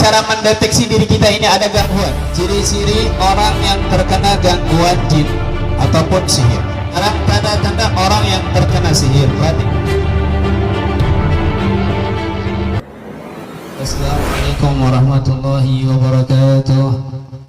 cara mendeteksi diri kita ini ada gangguan? Ciri-ciri orang yang terkena gangguan jin ataupun sihir. Tanda-tanda orang yang terkena sihir. Assalamualaikum warahmatullahi wabarakatuh.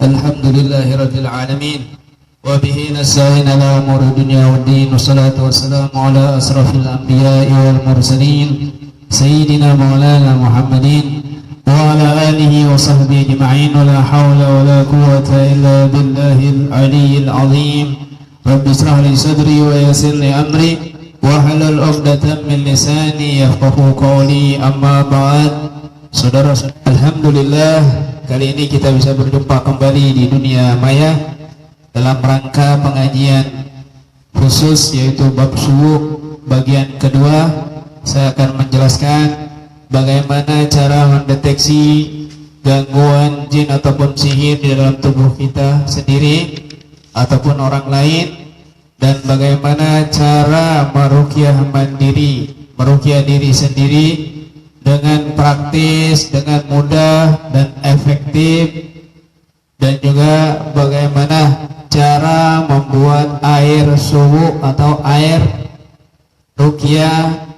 Alhamdulillahirabbil alamin. Wa bihi nasta'in ala umuri dunya waddin. Wassalatu wassalamu ala asrafil anbiya'i wal mursalin sayyidina maulana Muhammadin wa ala alihi wa sahbihi ajma'in. Wa la hawla wa la quwwata illa billahil aliyyil azim. Rabbi israh li sadri wa yassir li amri wahlul 'uqdatam min lisani yafqahu qawli. Amma ba'd. Saudara, alhamdulillah kali ini kita bisa berjumpa kembali di dunia maya dalam rangka pengajian khusus yaitu bab syuuk bagian kedua. Saya akan menjelaskan bagaimana cara mendeteksi gangguan jin ataupun sihir di dalam tubuh kita sendiri ataupun orang lain, dan bagaimana cara meruqyah mandiri, meruqyah diri sendiri dengan praktis, dengan mudah dan efektif, dan juga bagaimana cara membuat air suwu atau air ruqyah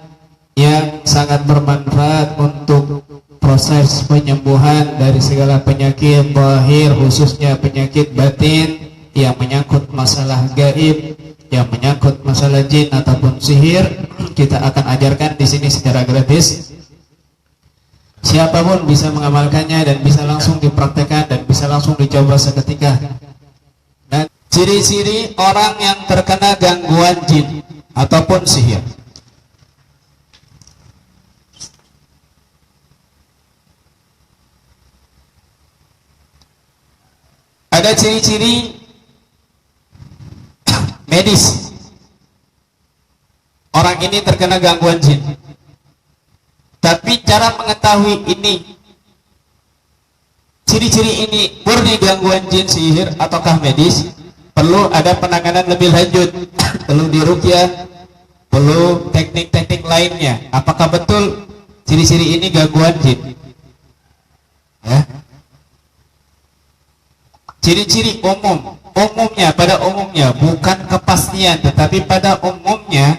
yang sangat bermanfaat untuk proses penyembuhan dari segala penyakit zahir, khususnya penyakit batin yang menyangkut masalah gaib, yang menyangkut masalah jin ataupun sihir. Kita akan ajarkan di sini secara gratis. Siapapun bisa mengamalkannya dan bisa langsung dipraktekkan dan bisa langsung dicoba seketika. Dan ciri-ciri orang yang terkena gangguan jin ataupun sihir. Ada ciri-ciri medis orang ini terkena gangguan jin. Tapi cara mengetahui ini, ciri-ciri ini murni gangguan jin, sihir ataukah medis, perlu ada penanganan lebih lanjut. Perlu diruqyah, perlu teknik-teknik lainnya. Apakah betul ciri-ciri ini gangguan jin? Ya. Ciri-ciri umumnya, pada umumnya, bukan kepastian, tetapi pada umumnya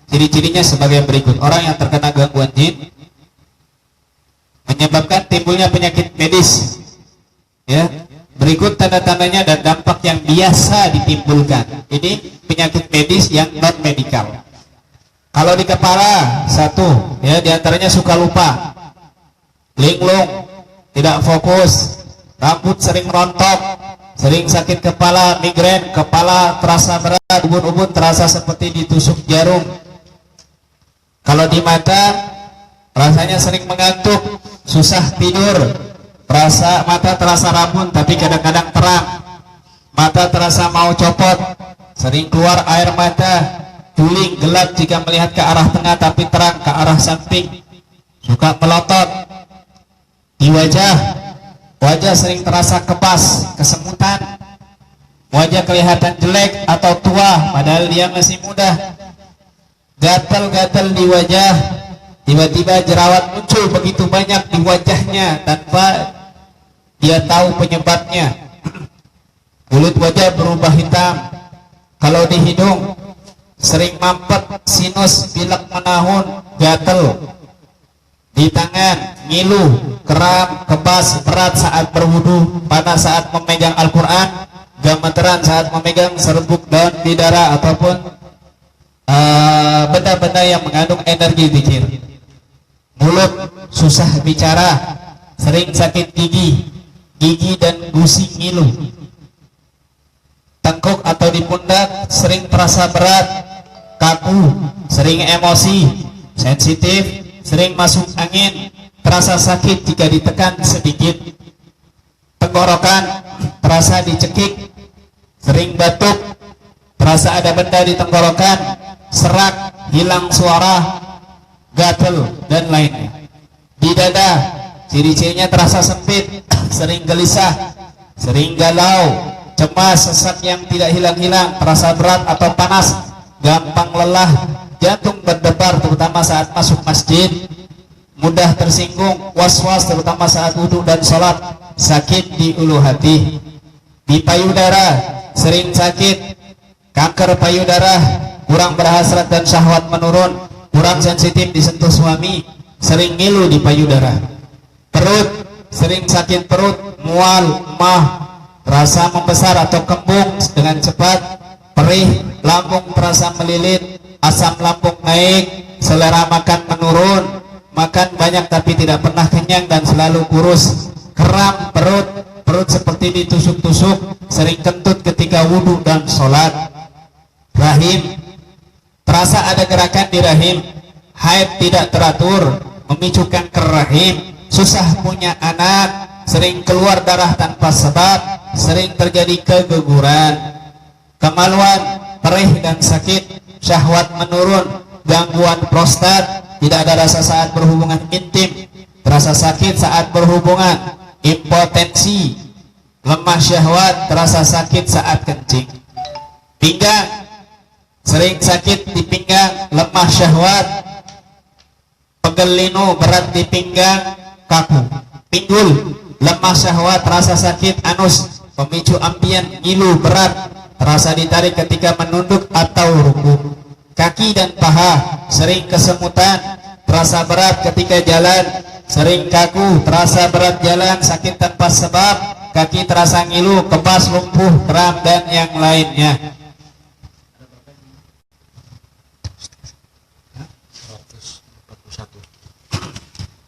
ciri-cirinya sebagai berikut. Orang yang terkena gangguan jin menyebabkan timbulnya penyakit medis, ya. Berikut tanda-tandanya dan dampak yang biasa ditimbulkan. Ini penyakit medis yang non medikal. Kalau di kepala, satu, ya, diantaranya suka lupa, linglung, tidak fokus, rambut sering rontok, sering sakit kepala, migrain, kepala terasa berat, ubun-ubun terasa seperti ditusuk jarum. Kalau di mata, rasanya sering mengantuk, susah tidur, mata terasa rabun tapi kadang-kadang terang, mata terasa mau copot, sering keluar air mata, juling, gelap jika melihat ke arah tengah tapi terang ke arah samping, suka melotot. Di wajah sering terasa kebas, kesemutan, wajah kelihatan jelek atau tua padahal dia masih muda, gatal-gatal di wajah, tiba-tiba jerawat muncul begitu banyak di wajahnya tanpa dia tahu penyebabnya. Kulit wajah berubah hitam. Kalau di hidung sering mampet, sinus, pilek menahun, gatal. Di tangan ngilu, kram, kebas, berat saat berwudu, panas saat memegang Al-Quran, gemeteran saat memegang serbuk daun bidara ataupun benda-benda yang mengandung energi zikir. Mulut susah bicara, sering sakit gigi dan gusi ngilu. Tengkuk atau di pundak sering terasa berat, kaku, sering emosi, sensitif, sering masuk angin, terasa sakit jika ditekan sedikit. Tenggorokan terasa dicekik, sering batuk, terasa ada benda di tenggorokan, serak, hilang suara, gatal dan lainnya. Di dada ciri-cirinya terasa sempit, sering gelisah, sering galau, cemas, sesak yang tidak hilang-hilang, terasa berat atau panas, gampang lelah, jantung berdebar terutama saat masuk masjid, mudah tersinggung, was-was terutama saat wudhu dan sholat, sakit di ulu hati, di payudara sering sakit, kanker payudara, kurang berhasrat dan syahwat menurun, kurang sensitif disentuh suami, sering ngilu di payudara, perut sering sakit perut, mual, mah, rasa membesar atau kembung dengan cepat, perih, lambung terasa melilit, asam lambung naik, selera makan menurun, makan banyak tapi tidak pernah kenyang dan selalu kurus, kram perut, perut seperti ditusuk-tusuk, sering kentut ketika wudhu dan sholat, rahim, terasa ada gerakan di rahim, haid tidak teratur, memicu kanker rahim, susah punya anak, sering keluar darah tanpa sebab, sering terjadi keguguran, kemaluan, perih dan sakit, syahwat menurun, gangguan prostat, tidak ada rasa saat berhubungan intim, terasa sakit saat berhubungan, impotensi, lemah syahwat, terasa sakit saat kencing, pinggang, sering sakit di pinggang, lemah syahwat, pegel linu, berat di pinggang, kaku, pinggul, lemah syahwat, terasa sakit anus, pemicu ampian, ngilu, berat, terasa ditarik ketika menunduk atau ruku, kaki dan paha, sering kesemutan, terasa berat ketika jalan, sering kaku, terasa berat jalan, sakit tanpa sebab, kaki terasa ngilu, kebas, lumpuh, kram dan yang lainnya.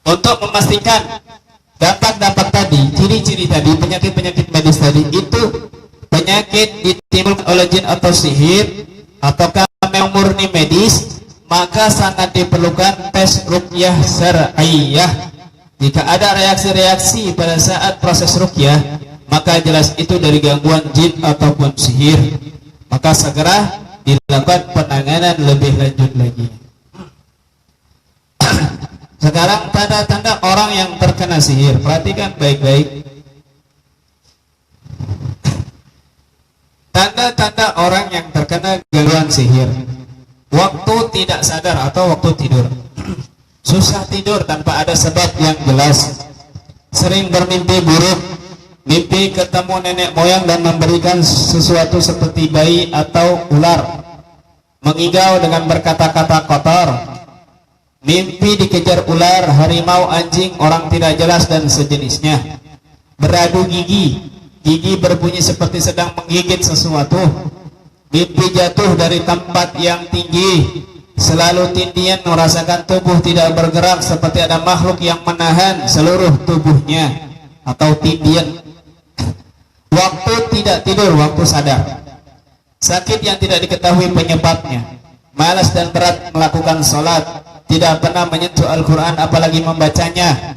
Untuk memastikan dampak-dampak tadi, ciri-ciri tadi, penyakit-penyakit medis tadi itu penyakit ditimbulkan oleh jin atau sihir ataukah memang murni medis, maka sangat diperlukan tes ruqyah syar'iyyah. Jika ada reaksi-reaksi pada saat proses ruqyah, maka jelas itu dari gangguan jin ataupun sihir, maka segera dilakukan penanganan lebih lanjut lagi. Sekarang tanda-tanda orang yang terkena sihir, perhatikan baik-baik. Tanda-tanda orang yang terkena gangguan sihir: waktu tidak sadar atau waktu tidur, susah tidur tanpa ada sebab yang jelas, sering bermimpi buruk, mimpi ketemu nenek moyang dan memberikan sesuatu seperti bayi atau ular, mengigau dengan berkata-kata kotor, mimpi dikejar ular, harimau, anjing, orang tidak jelas dan sejenisnya, beradu gigi, gigi berbunyi seperti sedang menggigit sesuatu, mimpi jatuh dari tempat yang tinggi, selalu tindian, merasakan tubuh tidak bergerak seperti ada makhluk yang menahan seluruh tubuhnya, atau tindian, waktu tidak tidur, waktu sadar, sakit yang tidak diketahui penyebabnya, malas dan berat melakukan sholat, tidak pernah menyentuh Al-Quran apalagi membacanya,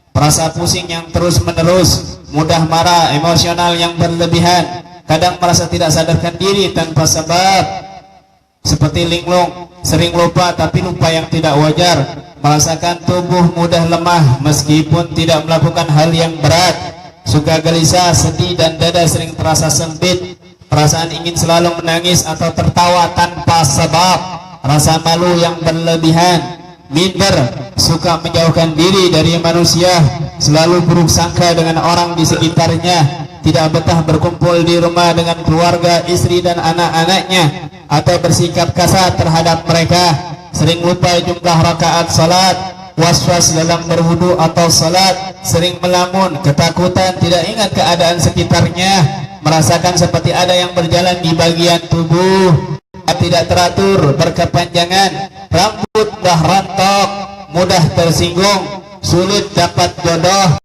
perasa pusing yang terus menerus, mudah marah, emosional yang berlebihan, kadang merasa tidak sadarkan diri tanpa sebab seperti linglung, sering lupa tapi lupa yang tidak wajar, merasakan tubuh mudah lemah meskipun tidak melakukan hal yang berat, suka gelisah, sedih dan dada sering terasa sempit, perasaan ingin selalu menangis atau tertawa tanpa sebab, rasa malu yang berlebihan, minder, suka menjauhkan diri dari manusia, selalu buruk sangka dengan orang di sekitarnya, tidak betah berkumpul di rumah dengan keluarga, istri dan anak-anaknya, atau bersikap kasar terhadap mereka, sering lupa jumlah rakaat salat, was-was dalam berwudu atau salat, sering melamun, ketakutan, tidak ingat keadaan sekitarnya, merasakan seperti ada yang berjalan di bagian tubuh, tidak teratur, berkepanjangan, rambut dah rontok, mudah tersinggung, sulit dapat jodoh,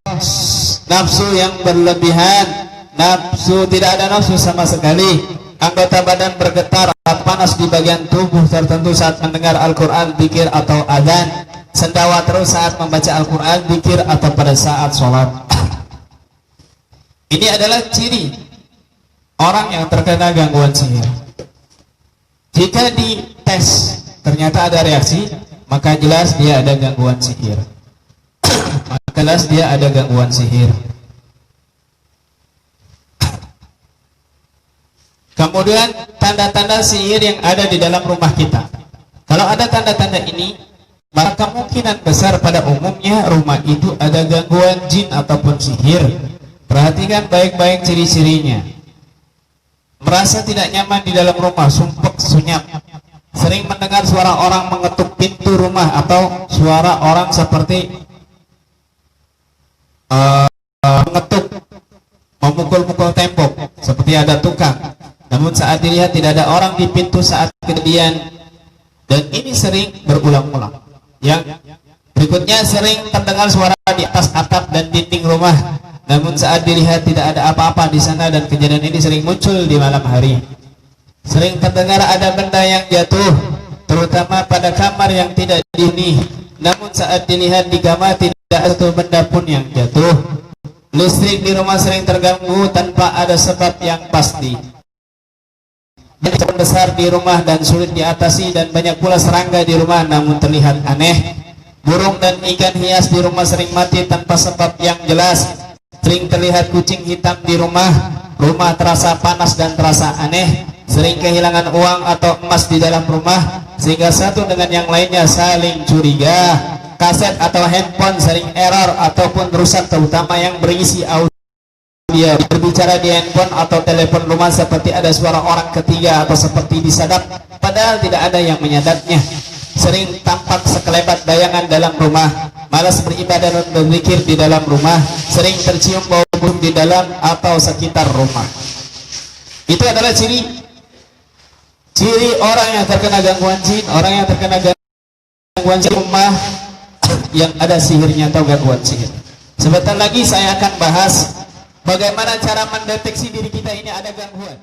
nafsu yang berlebihan, nafsu tidak ada nafsu sama sekali, anggota badan bergetar, panas di bagian tubuh tertentu saat mendengar Al-Quran, zikir atau adzan, sendawa terus saat membaca Al-Quran, zikir atau pada saat sholat. Ini adalah ciri orang yang terkena gangguan sihir. Jika dites ternyata ada reaksi, maka jelas dia ada gangguan sihir. Maka jelas dia ada gangguan sihir. Kemudian tanda-tanda sihir yang ada di dalam rumah kita. Kalau ada tanda-tanda ini, maka kemungkinan besar pada umumnya rumah itu ada gangguan jin ataupun sihir. Perhatikan baik-baik ciri-cirinya. Merasa tidak nyaman di dalam rumah, sumpek sunyap, sering mendengar suara orang mengetuk pintu rumah atau suara orang seperti mengetuk, memukul-mukul tembok seperti ada tukang, namun saat dilihat tidak ada orang di pintu saat kejadian. Dan ini sering berulang-ulang. Yang berikutnya, sering terdengar suara di atas atap dan dinding rumah, namun saat dilihat tidak ada apa-apa di sana, dan kejadian ini sering muncul di malam hari. Sering terdengar ada benda yang jatuh, terutama pada kamar yang tidak dihuni, namun saat dilihat di kamar tidak ada satu benda pun yang jatuh. Listrik di rumah sering terganggu tanpa ada sebab yang pasti. Banyak besar di rumah dan sulit diatasi, dan banyak pula serangga di rumah namun terlihat aneh. Burung dan ikan hias di rumah sering mati tanpa sebab yang jelas. Sering terlihat kucing hitam di rumah. Rumah terasa panas dan terasa aneh. Sering kehilangan uang atau emas di dalam rumah, sehingga satu dengan yang lainnya saling curiga. Kaset atau handphone sering error ataupun rusak, terutama yang berisi audio. Dia berbicara di handphone atau telepon rumah seperti ada suara orang ketiga atau seperti disadap, padahal tidak ada yang menyadatnya. Sering tampak sekelebat bayangan dalam rumah. Malas beribadah dan berzikir di dalam rumah. Sering tercium bau busuk di dalam atau sekitar rumah. Itu adalah ciri orang yang terkena gangguan jin, orang yang terkena gangguan jin rumah yang ada sihirnya atau gangguan sihir. Sebentar lagi saya akan bahas bagaimana cara mendeteksi diri kita ini ada gangguan.